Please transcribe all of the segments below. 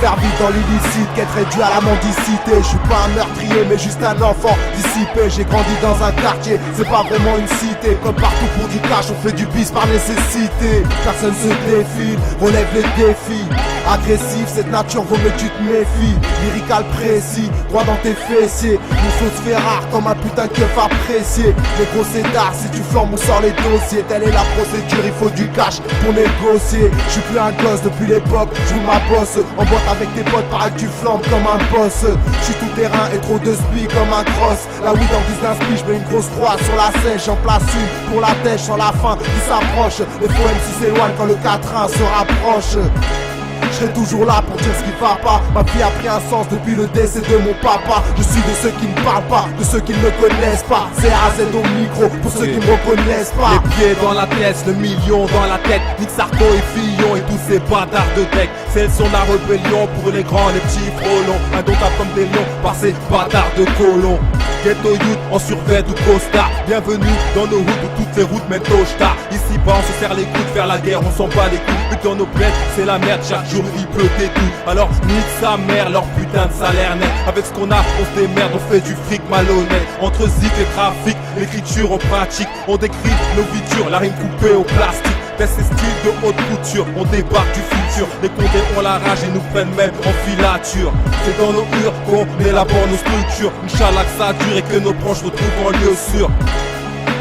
faire vivre dans l'illicite, qu'être réduit à la mendicité. Je suis pas un meurtrier mais juste un enfant dissipé. J'ai grandi dans un quartier, c'est pas vraiment une cité. Comme partout pour du cash, on fait du bis par nécessité. Personne se défile, relève les défis. Agressif, cette nature vaut mieux que tu te méfies. Lyrical précis, droit dans tes fessiers. Une sauce fait rare comme un putain de keuf apprécié. Les gros c'est tard, si tu flambes on sort les dossiers. Telle est la procédure, il faut du cash pour négocier. Je suis plus un gosse depuis l'époque, je joue ma bosse. En boîte avec tes potes, pareil que tu flambes comme un boss. Je suis tout terrain et trop de spi comme un cross. La weed en guise d'un spi, je mets une grosse croix sur la sèche. J'en place une pour la tèche sans la fin qui s'approche. Les faux MC s'éloignent quand le 4-1 se rapproche. Je serai toujours là pour dire ce qui va pas. Ma vie a pris un sens depuis le décès de mon papa. Je suis de ceux qui ne parlent pas, de ceux qui ne me connaissent pas. C'est AZ au micro pour ceux qui me reconnaissent pas. Les pieds dans la pièce, le million dans la tête. Nick Sarko et Fillon et tous ces bâtards de deck. Celles sont la rébellion pour les grands, les petits frelons. Indomptables comme des lions par ces bâtards de colons. Ghetto youth en survêt ou costard. Bienvenue dans nos routes où toutes les routes mènent au star. Ici bas on se serre les coudes, faire la guerre on s'en bat les couilles. But dans nos plaies c'est la merde, chaque jour il pleut des tout. Alors nique sa mère, leur putain de salaire net. Avec ce qu'on a on se démerde, on fait du fric malhonnête. Entre zik et trafic, l'écriture on pratique. On décrit nos vitures, la rime coupée au plastique. Baisse ces styles de haute couture, on débarque du futur. Les condés ont la rage et nous prennent même en filature. C'est dans nos hurs qu'on élabore nos structures. Inch'Allah que ça dure et que nos proches retrouvent en lieu sûr.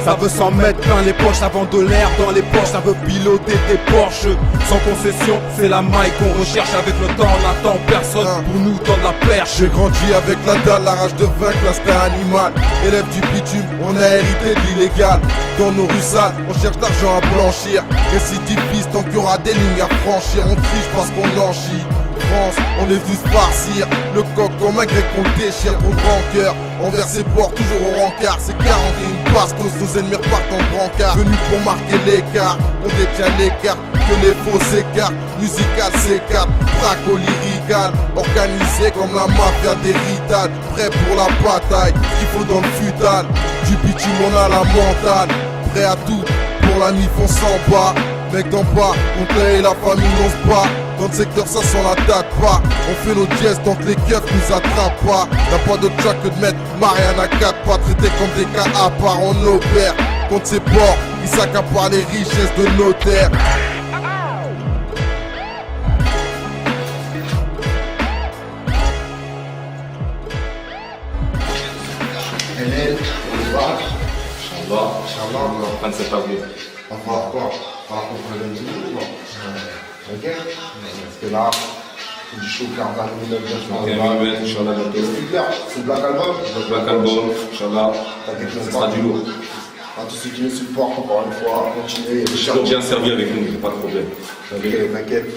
Ça veut s'en mettre plein les poches, ça vend de l'air dans les poches, ça veut piloter des Porsche. Sans concession, c'est la maille qu'on recherche. Avec le temps, on attend personne pour nous tendre la perche. J'ai grandi avec la dalle, la rage de vaincre, l'instinct animal. Élève du bitume, on a hérité de l'illégal. Dans nos rues sales, on cherche l'argent à blanchir. Récidiviste, tant qu'il y aura des lignes à franchir. On triche parce qu'on enchit. France, on est venu se farcir. Le coq comme un grec qu'on le déchire. Trop grand cœur, envers ses ports, toujours au rencard. C'est 41 passes, tous nos ennemis repartent en brancard. Venus pour marquer l'écart, on détient l'écart. Que les faux s'écartent, musical s'écarte. Braco lyrical, organisé comme la mafia des Rital. Prêt pour la bataille, il faut dans le futal. Du bitume on a la mentale. Prêt à tout, pour la nuit on s'en bat. Mec d'en bas, on paye la famille, on se bat. Dans le secteur ça s'en attaque pas. On fait nos jazz tant que les keufs nous attrapent pas. Y'a pas d'autre choix que de mettre Marianne à 4 pas. Traités comme des cas à part, on opère. Contre ses ports, ils s'accaparent les richesses de nos terres. Enel, on y va. Inch'Allah, 27 avril. On va quoi? On va comprendre un petit peu, quoi. Ok? Parce que là, c'est du show 40 minutes de Inch'Allah, bientôt. C'est le Black Album? Black Album, Inch'Allah, T'inquiète ça sera du lourd. À tous ceux qui nous supportent, encore une fois, continuez. Toujours bien servi avec nous, pas de problème. T'inquiète.